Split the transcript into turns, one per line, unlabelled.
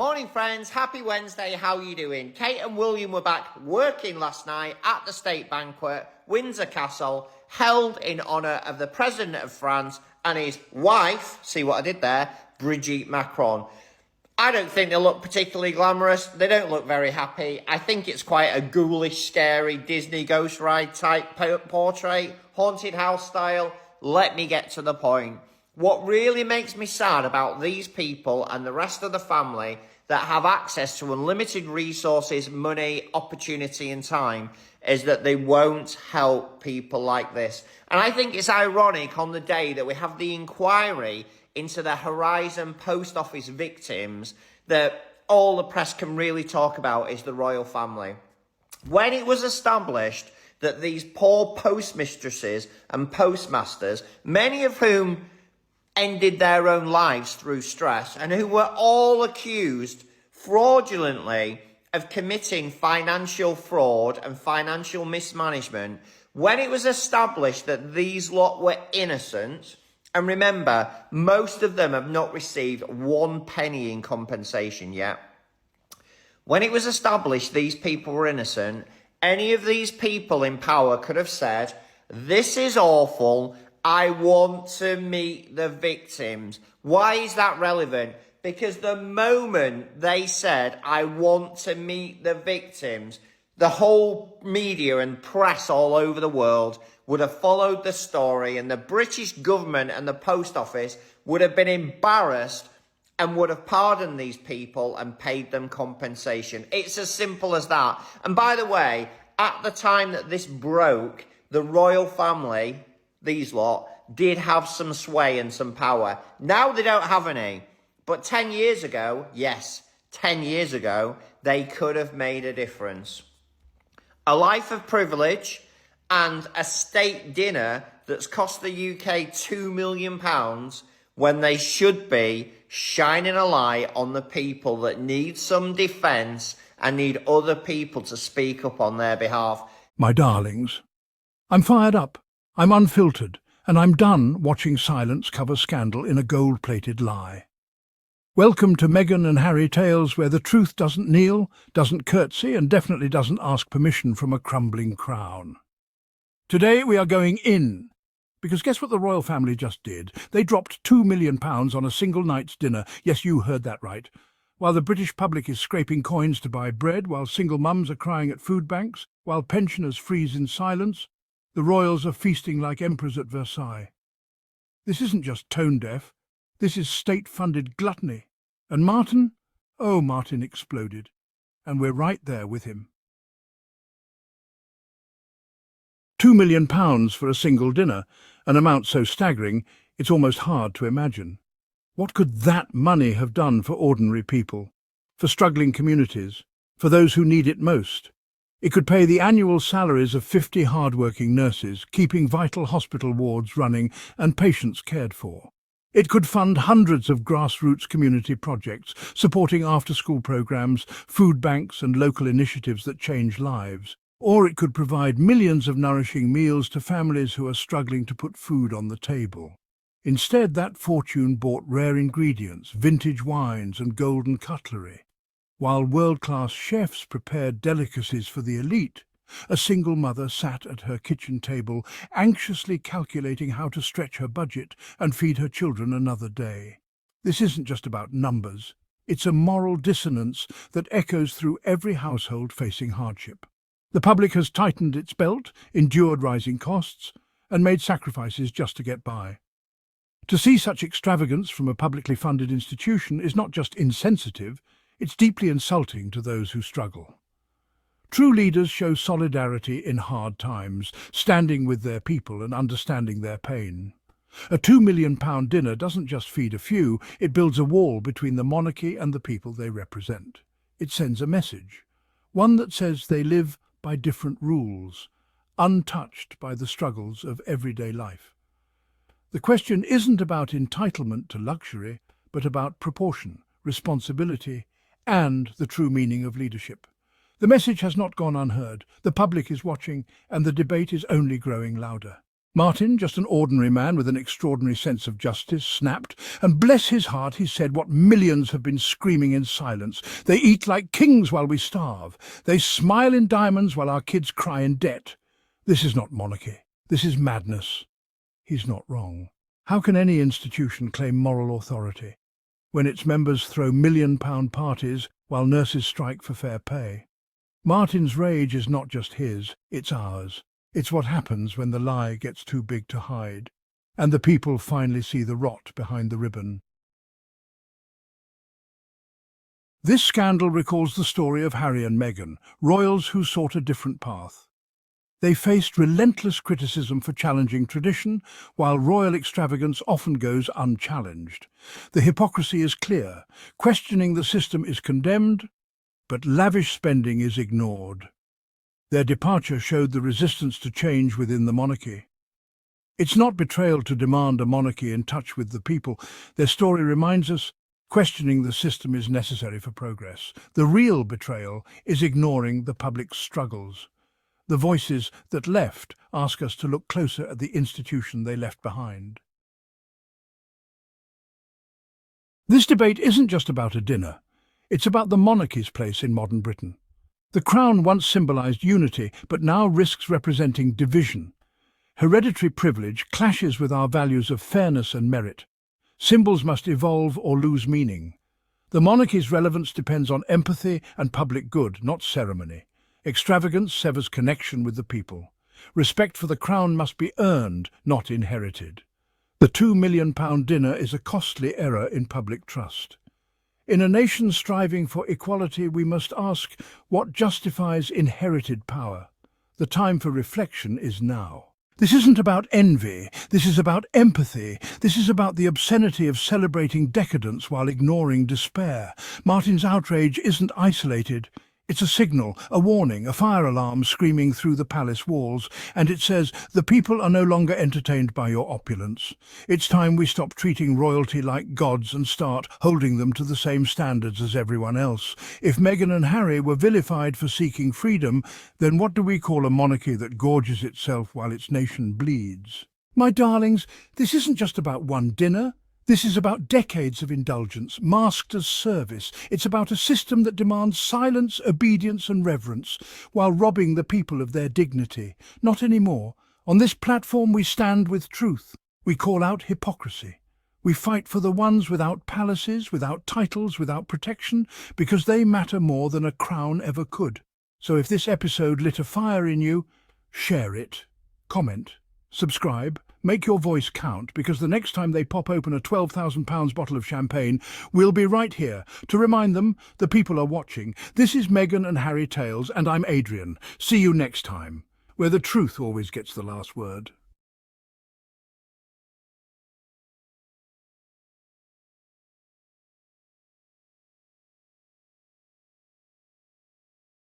Morning friends, happy Wednesday, how are you doing? Kate and William were back working last night at the state banquet, Windsor Castle, held in honour of the President of France and his wife, see what I did there, Brigitte Macron. I don't think they look particularly glamorous, they don't look very happy. I think it's quite a ghoulish, scary Disney ghost ride type portrait, haunted house style. Let me get to the point. What really makes me sad about these people and the rest of the family that have access to unlimited resources, money, opportunity and time is that they won't help people like this. And I think it's ironic on the day that we have the inquiry into the Horizon post office victims that all the press can really talk about is the royal family. When it was established that these poor postmistresses and postmasters, many of whom ended their own lives through stress and who were all accused fraudulently of committing financial fraud and financial mismanagement, when it was established that these lot were innocent, and remember, most of them have not received 1 penny in compensation yet. When it was established these people were innocent, any of these people in power could have said, "This is awful, I want to meet the victims." Why is that relevant? Because the moment they said, "I want to meet the victims," the whole media and press all over the world would have followed the story, and the British government and the post office would have been embarrassed and would have pardoned these people and paid them compensation. It's as simple as that. And by the way, at the time that this broke, the royal family, these lot, did have some sway and some power. Now they don't have any. But 10 years ago, yes, 10 years ago, they could have made a difference. A life of privilege and a state dinner that's cost the UK £2 million when they should be shining a light on the people that need some defence and need other people to speak up on their behalf.
My darlings, I'm fired up. I'm unfiltered, and I'm done watching silence cover scandal in a gold-plated lie. Welcome to Meghan and Harry Tales, where the truth doesn't kneel, doesn't curtsy, and definitely doesn't ask permission from a crumbling crown. Today we are going in, because guess what the royal family just did? They dropped £2 million on a single night's dinner. Yes, you heard that right. While the British public is scraping coins to buy bread, while single mums are crying at food banks, while pensioners freeze in silence, the royals are feasting like emperors at Versailles. This isn't just tone-deaf, this is state-funded gluttony. And Martin? Oh, Martin exploded. And we're right there with him. £2 million for a single dinner, an amount so staggering it's almost hard to imagine. What could that money have done for ordinary people, for struggling communities, for those who need it most? It could pay the annual salaries of 50 hard-working nurses, keeping vital hospital wards running and patients cared for. It could fund hundreds of grassroots community projects, supporting after-school programs, food banks and local initiatives that change lives. Or it could provide millions of nourishing meals to families who are struggling to put food on the table. Instead, that fortune bought rare ingredients, vintage wines and golden cutlery. While world-class chefs prepared delicacies for the elite, a single mother sat at her kitchen table, anxiously calculating how to stretch her budget and feed her children another day. This isn't just about numbers. It's a moral dissonance that echoes through every household facing hardship. The public has tightened its belt, endured rising costs, and made sacrifices just to get by. To see such extravagance from a publicly funded institution is not just insensitive, it's deeply insulting to those who struggle. True leaders show solidarity in hard times, standing with their people and understanding their pain. A £2 million dinner doesn't just feed a few, it builds a wall between the monarchy and the people they represent. It sends a message, one that says they live by different rules, untouched by the struggles of everyday life. The question isn't about entitlement to luxury, but about proportion, responsibility, and the true meaning of leadership. The message has not gone unheard. The public is watching, and the debate is only growing louder. Martin, just an ordinary man with an extraordinary sense of justice, snapped, and bless his heart, he said what millions have been screaming in silence. They eat like kings while we starve. They smile in diamonds while our kids cry in debt. This is not monarchy. This is madness. He's not wrong. How can any institution claim moral authority when its members throw million-pound parties while nurses strike for fair pay? Martin's rage is not just his, it's ours. It's what happens when the lie gets too big to hide, and the people finally see the rot behind the ribbon. This scandal recalls the story of Harry and Meghan, royals who sought a different path. They faced relentless criticism for challenging tradition, while royal extravagance often goes unchallenged. The hypocrisy is clear. Questioning the system is condemned, but lavish spending is ignored. Their departure showed the resistance to change within the monarchy. It's not betrayal to demand a monarchy in touch with the people. Their story reminds us questioning the system is necessary for progress. The real betrayal is ignoring the public's struggles. The voices that left ask us to look closer at the institution they left behind. This debate isn't just about a dinner. It's about the monarchy's place in modern Britain. The crown once symbolised unity, but now risks representing division. Hereditary privilege clashes with our values of fairness and merit. Symbols must evolve or lose meaning. The monarchy's relevance depends on empathy and public good, not ceremony. Extravagance severs connection with the people. Respect for the crown must be earned, not inherited. The £2 million dinner is a costly error in public trust. In a nation striving for equality, we must ask what justifies inherited power. The time for reflection is now. This isn't about envy, this is about empathy. This is about the obscenity of celebrating decadence while ignoring despair. Martin's outrage isn't isolated. It's a signal, a warning, a fire alarm screaming through the palace walls, and it says, the people are no longer entertained by your opulence. It's time we stop treating royalty like gods and start holding them to the same standards as everyone else. If Meghan and Harry were vilified for seeking freedom, then what do we call a monarchy that gorges itself while its nation bleeds? My darlings, this isn't just about one dinner. This is about decades of indulgence, masked as service. It's about a system that demands silence, obedience and reverence, while robbing the people of their dignity. Not anymore. On this platform we stand with truth. We call out hypocrisy. We fight for the ones without palaces, without titles, without protection, because they matter more than a crown ever could. So if this episode lit a fire in you, share it, comment, subscribe. Make your voice count, because the next time they pop open a £12,000 bottle of champagne, we'll be right here to remind them the people are watching. This is Meghan and Harry Tales, and I'm Adrian. See you next time, where the truth always gets the last word.